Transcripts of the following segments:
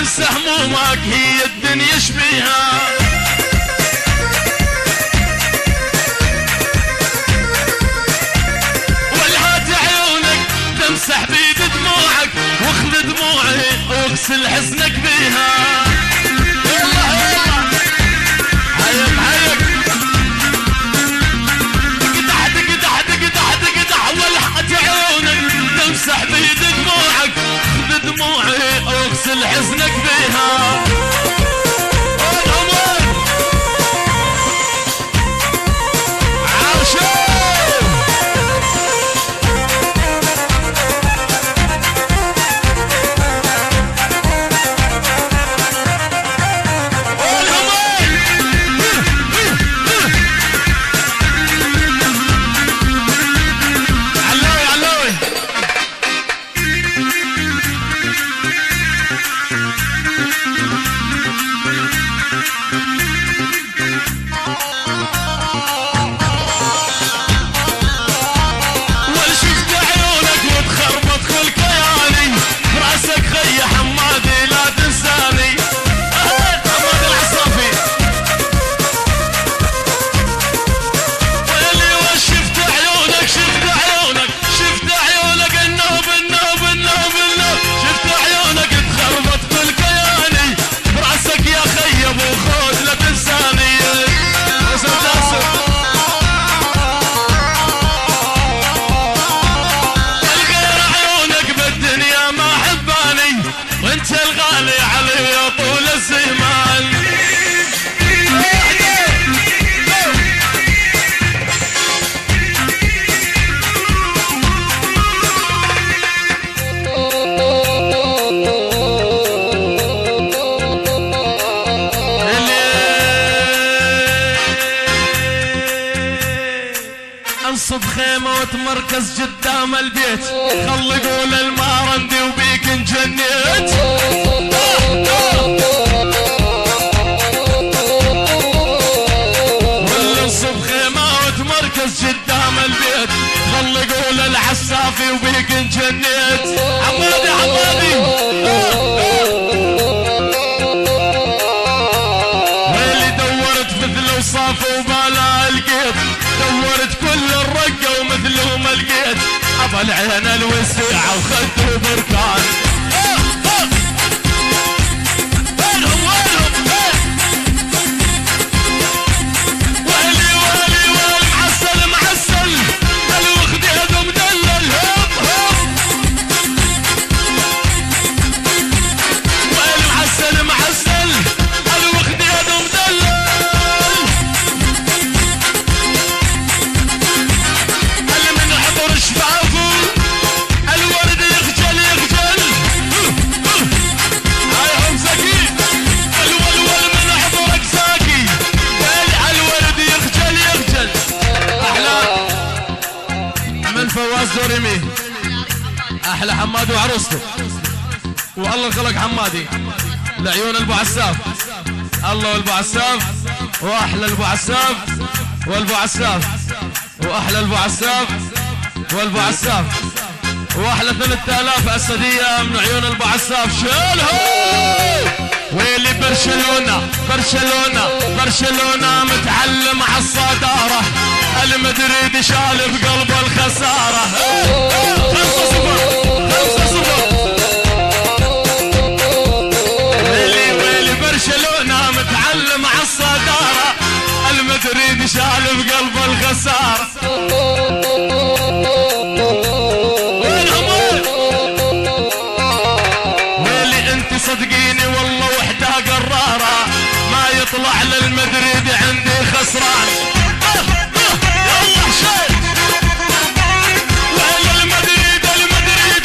وانسى همومك هي الدنيا شبيها. والهات عيونك تمسح بيد دموعك واخذ دموعي واغسل حزنك بيها. يلا يلا هيك هيك تقدح تقدح تقدح تقدح. والهات عيونك تمسح بيد دموعك خذ دموعي واغسل حزنك بيها. انصب خيمة وتمركز قدام البيت خل يقول المارندي وبيك انجنيت. واللي انصب خيمة وتمركز قدام البيت خل يقول العسافي وبيك انجنيت. حمادي حمادي ويلي دورت مثل وصافه وبالا لقيت دورت كل الرقة ومثله ما لقيت ابى العين الوسيعة وخدوا بركان. ويلهم ويلهم ويلي ويلي ويلي معسل معسل الوخد يده مدلل هوب هوب. ويلي معسل معسل الوخد يده مدلل شفافه الورد يخجل يخجل. هاي زكي الولول من حضرك ساكي دلع الورد يخجل يخجل. احلى من فواز دوريمي احلى حمادي وعروسته والله خلق حمادي لعيون البو عساف. الله والبو عساف واحلى البو عساف والبو عساف واحلى البو عساف والبو عساف واحلى 3000 اسديه من عيون البو عساف. شيلها ويلي برشلونه برشلونه برشلونه متعلم على الصداره المدريد شال بقلب الخساره. 5-0 ويلي ويلي برشلونه متعلم على الصداره المدريد شال بقلب الخساره. صدقيني والله وحده قرارة ما يطلع للمدريد عندي خسران. يلا شيء وين المدريد المدريد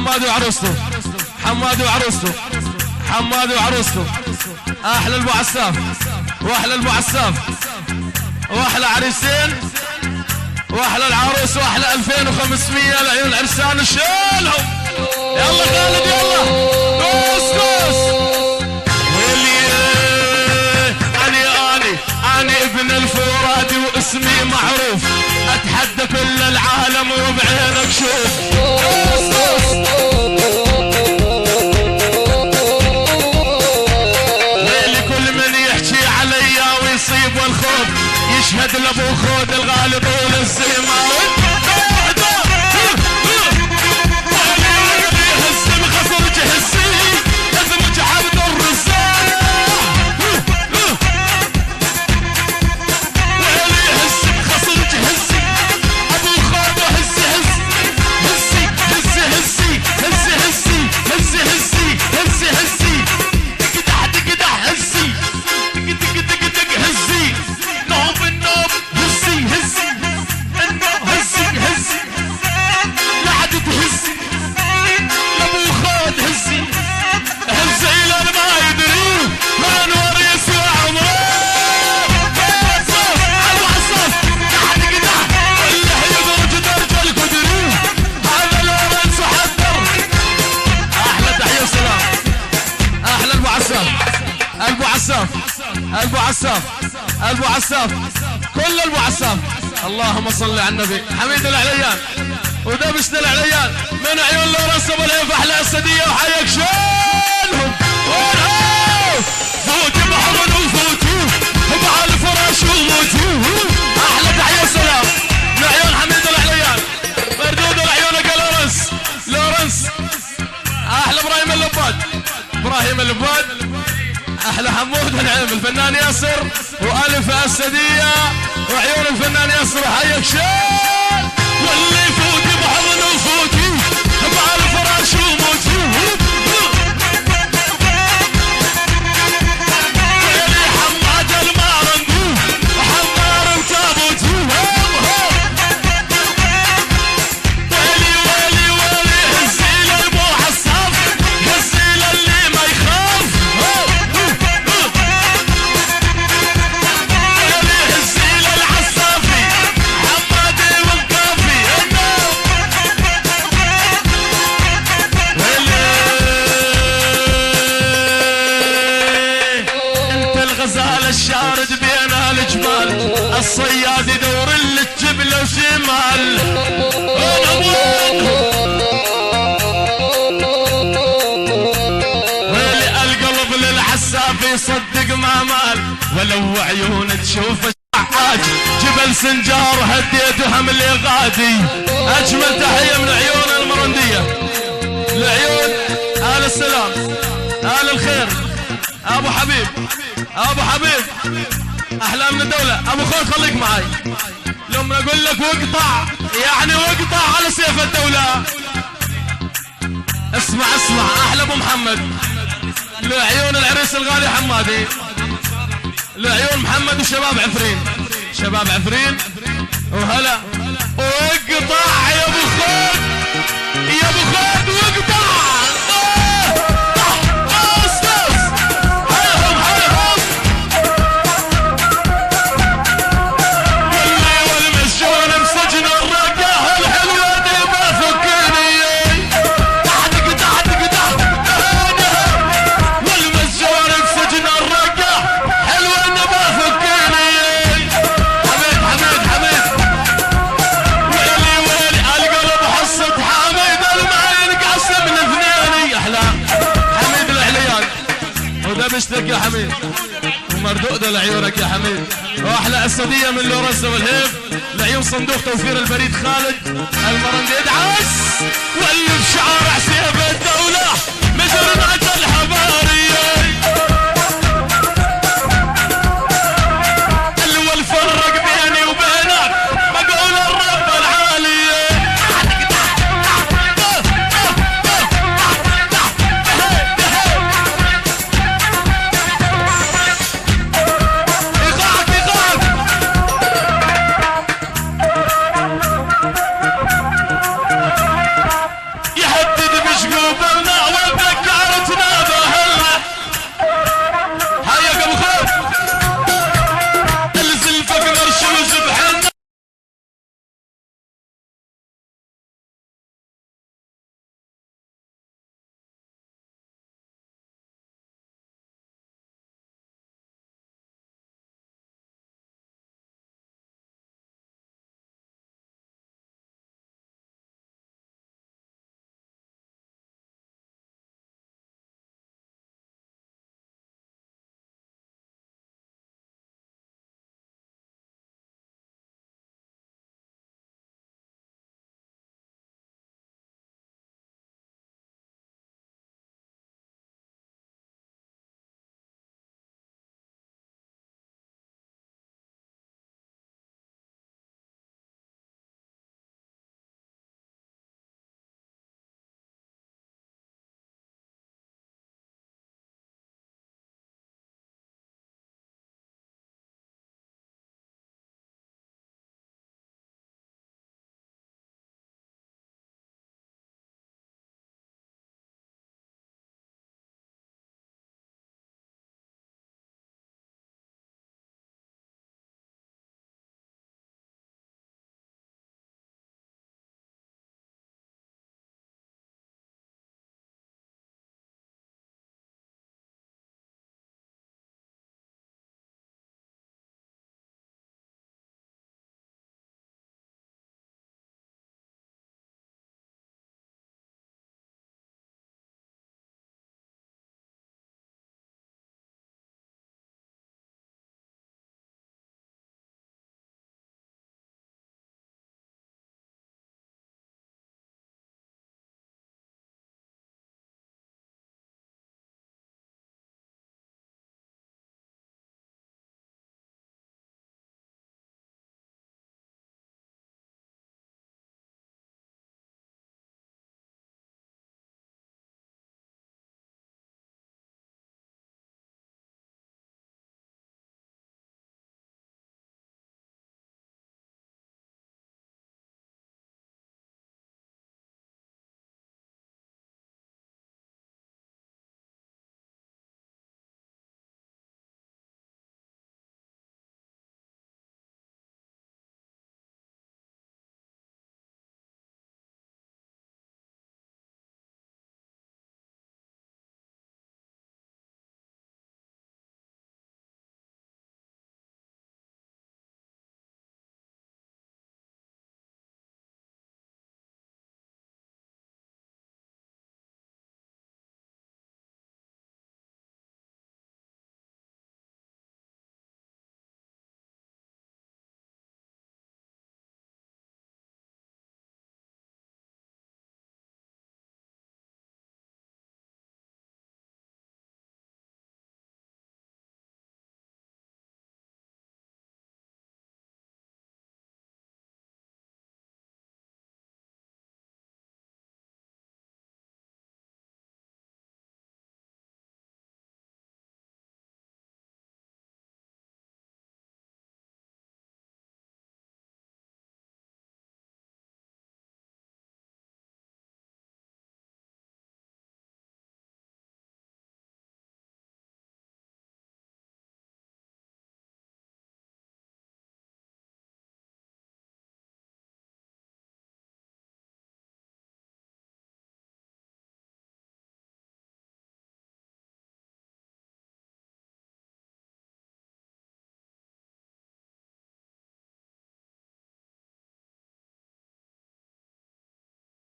حماد وعروسته، حماد وعروسته، حماد وعروسته. احلى ابو عساف واحلى ابو عساف واحلى عريسين واحلى العروس واحلى 2500 لعيون عرسان شيلهم. يلا خالد يلا قوس قوس. أنا ابن الفرادي واسمي معروف، أتحدى كل العالم وبعينك شوف. ويلي كل من يحكي عليا ويصيب والخوف، يشهد لابو خود الغالي طول الزمان. هزم خصرج هزي هزمج عبد الرزاق. ابو عساف ابو عساف كل ابو عساف. اللهم صل على النبي. حميد العليان ودبش العليان من عيون لورنس ابو الهيف احلى اسديه وحياك شلهم. فوتوا بحضن وفوتوا بعال الفراش وموتوا. احلى تحيه وسلام من عيون حميد العليان مردود لعيونك يا لورنس. لورنس احلى ابراهيم اللباد ابراهيم اللباد. احلى حمود العلم الفنان ياسر والف اسديه وعيون الفنان ياسر حياك شال. واللي فوتي بحضن وفوتي مع الفراش وموتي. ويلي حماد المارندو وحمار وتابوتي. ويلي ويلي ويلي هزي لابو عساف هزي للي ما يخاف. الشارد بين الجبال الصياد يدور الجبل وشمال. ويلي القلب للعساف يصدق ما مال ولو عيون تشوف الشحاج جبل سنجار هديت وحمل غادي. اجمل تحيه من عيون المرنديه لعيون آل السلام آل الخير. ابو حبيب ابو حبيب احلى من الدولة. ابو خالد خليك معاي لما اقول لك واقطع يعني واقطع على سيف الدولة. اسمع اسمع احلى ابو محمد لعيون العريس الغالي حمادي لعيون محمد وشباب عفرين شباب عفرين وهلا. واقطع يا ابو خالد يا ابو خالد واقطع. مشتك يا حميد ومردود لعيونك يا حميد. واحلى اسديه من لورنس والهيف لعيون صندوق توفير البريد خالد المرندي ادعس. واللي بشعار سيف الدوله مثل نعت الحباريه.